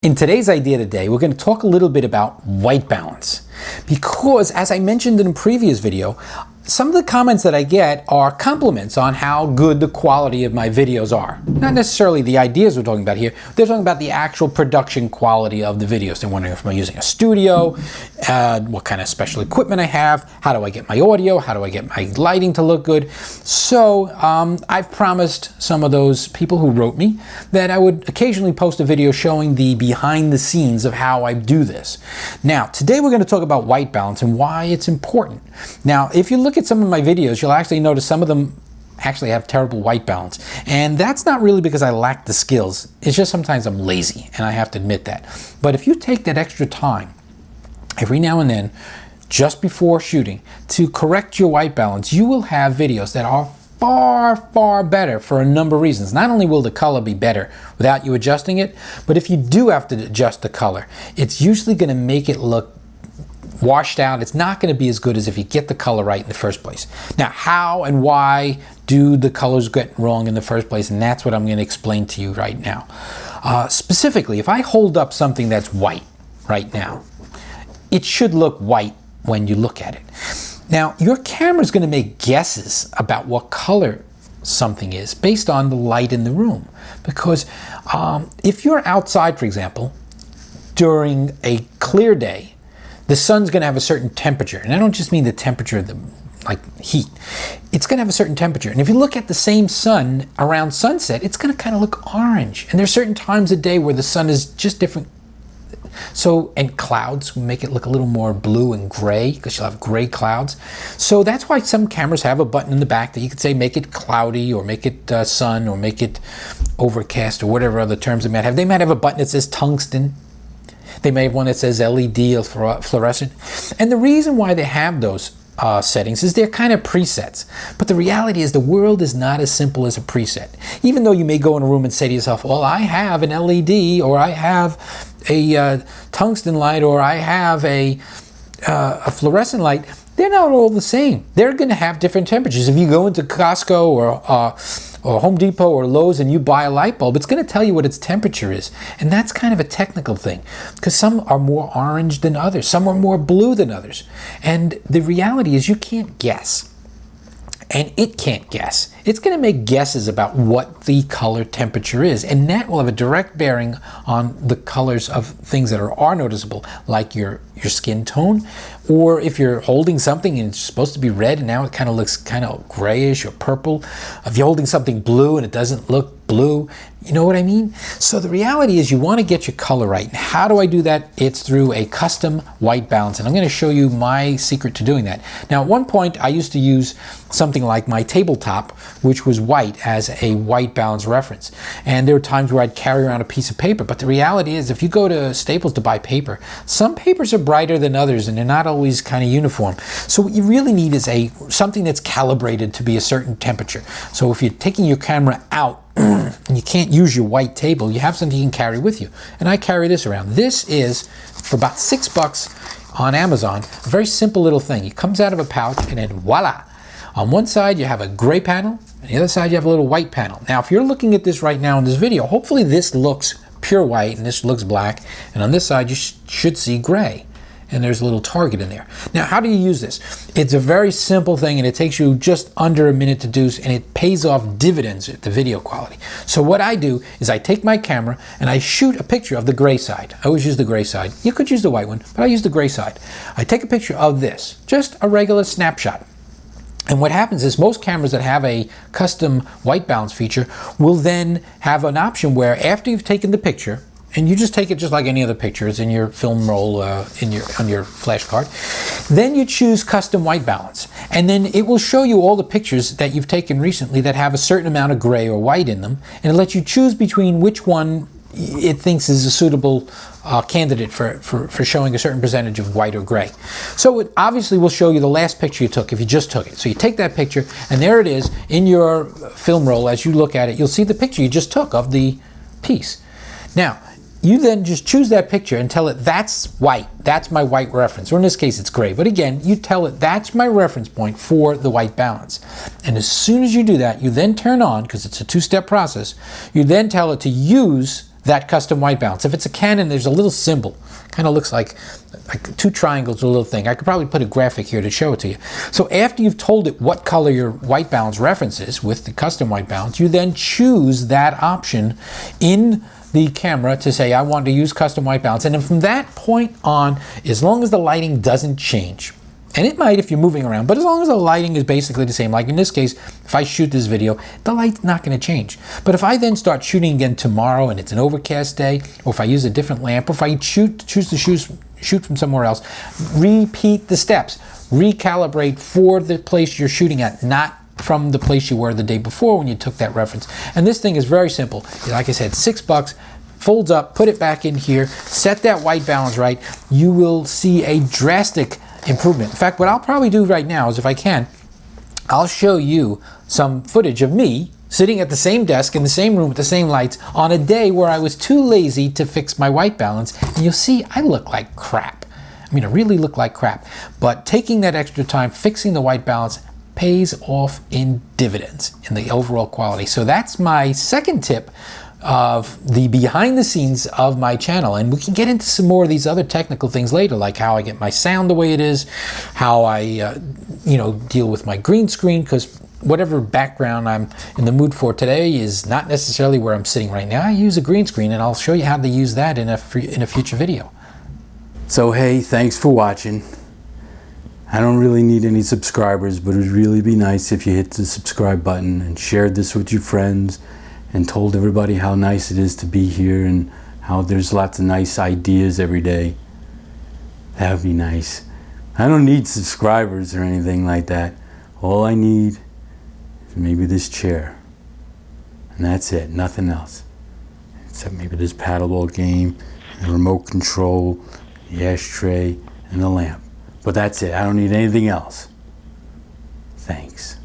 In today's idea today, we're going to talk a little bit about white balance, because as I mentioned in a previous video, some of the comments that I get are compliments on how good the quality of my videos are. Not necessarily the ideas we're talking about here, they're talking about the actual production quality of the videos. They're wondering if I'm using a studio, what kind of special equipment I have, how do I get my audio, how do I get my lighting to look good. So I've promised some of those people who wrote me that I would occasionally post a video showing the behind the scenes of how I do this. Now, today we're going to talk about white balance and why it's important. Now, if you look at some of my videos, you'll actually notice some of them actually have terrible white balance. And that's not really because I lack the skills. It's just sometimes I'm lazy, and I have to admit that. But if you take that extra time every now and then, just before shooting, to correct your white balance, you will have videos that are far, far better for a number of reasons. Not only will the color be better without you adjusting it, but if you do have to adjust the color, it's usually going to make it look washed out. It's not going to be as good as if you get the color right in the first place. Now, how and why do the colors get wrong in the first place? And that's what I'm going to explain to you right now. Specifically, if I hold up something that's white right now, it should look white when you look at it. Now, your camera is going to make guesses about what color something is based on the light in the room. Because if you're outside, for example, during a clear day, the sun's going to have a certain temperature. And I don't just mean the temperature of the heat. It's going to have a certain temperature. And if you look at the same sun around sunset, it's going to kind of look orange. And there's certain times of day where the sun is just different. So, and clouds will make it look a little more blue and gray, because you'll have gray clouds. So that's why some cameras have a button in the back that you could say make it cloudy, or make it sun, or make it overcast, or whatever other terms they might have. They might have a button that says tungsten. They may have one that says LED or fluorescent. And the reason why they have those settings is they're kind of presets. But the reality is the world is not as simple as a preset. Even though you may go in a room and say to yourself, well, I have an LED, or I have a tungsten light, or I have a fluorescent light, they're not all the same. They're going to have different temperatures. If you go into Costco or Home Depot or Lowe's and you buy a light bulb, it's going to tell you what its temperature is. And that's kind of a technical thing, because some are more orange than others. Some are more blue than others. And the reality is you can't guess. And it can't guess. It's going to make guesses about what the color temperature is. And that will have a direct bearing on the colors of things that are noticeable, like your skin tone. Or if you're holding something and it's supposed to be red and now it kind of looks kind of grayish or purple. If you're holding something blue and it doesn't look blue, you know what I mean? So the reality is you want to get your color right. And how do I do that? It's through a custom white balance. And I'm going to show you my secret to doing that. Now, at one point I used to use something like my tabletop, which was white, as a white balance reference. And there were times where I'd carry around a piece of paper. But the reality is, if you go to Staples to buy paper, some papers are brighter than others and they're not always kind of uniform. So what you really need is something that's calibrated to be a certain temperature. So if you're taking your camera out and you can't use your white table, you have something you can carry with you. And I carry this around. This is for about $6 on Amazon. A very simple little thing. It comes out of a pouch, and then voila. On one side you have a gray panel, and the other side you have a little white panel. Now, if you're looking at this right now in this video, hopefully this looks pure white and this looks black, and on this side you should see gray. And there's a little target in there. Now, how do you use this? It's a very simple thing, and it takes you just under a minute to do, and it pays off dividends at the video quality. So what I do is I take my camera and I shoot a picture of the gray side. I always use the gray side. You could use the white one, but I use the gray side. I take a picture of this, just a regular snapshot. And what happens is most cameras that have a custom white balance feature will then have an option where after you've taken the picture, and you just take it just like any other picture, it's in your film roll on your flash card, then you choose custom white balance. And then it will show you all the pictures that you've taken recently that have a certain amount of gray or white in them, and it lets you choose between which one it thinks is a suitable candidate for showing a certain percentage of white or gray. So it obviously will show you the last picture you took if you just took it. So you take that picture, and there it is in your film roll. As you look at it, you'll see the picture you just took of the piece. Now, you then just choose that picture and tell it that's white. That's my white reference. Or in this case, it's gray. But again, you tell it that's my reference point for the white balance. And as soon as you do that, you then turn on, because it's a two-step process, you then tell it to use that custom white balance. If it's a Canon, there's a little symbol. Kind of looks like two triangles, a little thing. I could probably put a graphic here to show it to you. So after you've told it what color your white balance reference is with the custom white balance, you then choose that option in the camera to say, I want to use custom white balance. And then from that point on, as long as the lighting doesn't change, and it might if you're moving around, but as long as the lighting is basically the same, like in this case, if I shoot this video, the light's not going to change. But if I then start shooting again tomorrow and it's an overcast day, or if I use a different lamp, or if I choose to shoot from somewhere else, repeat the steps. Recalibrate for the place you're shooting at, not from the place you were the day before when you took that reference. And this thing is very simple. Like I said, $6, folds up, put it back in here, set that white balance right. You will see a drastic improvement. In fact, what I'll probably do right now is, if I can, I'll show you some footage of me sitting at the same desk in the same room with the same lights on a day where I was too lazy to fix my white balance, and you'll see I look like crap. I mean, I really look like crap. But taking that extra time, fixing the white balance, pays off in dividends in the overall quality. So that's my second tip of the behind the scenes of my channel, and we can get into some more of these other technical things later, like how I get my sound the way it is, how I deal with my green screen, because whatever background I'm in the mood for today is not necessarily where I'm sitting right now. I use a green screen, and I'll show you how to use that in a future video. So hey, thanks for watching. I don't really need any subscribers, but it would really be nice if you hit the subscribe button and shared this with your friends and told everybody how nice it is to be here and how there's lots of nice ideas every day. That would be nice. I don't need subscribers or anything like that. All I need is maybe this chair. And that's it, nothing else. Except maybe this paddleball game, the remote control, the ashtray, and the lamp. But that's it, I don't need anything else. Thanks.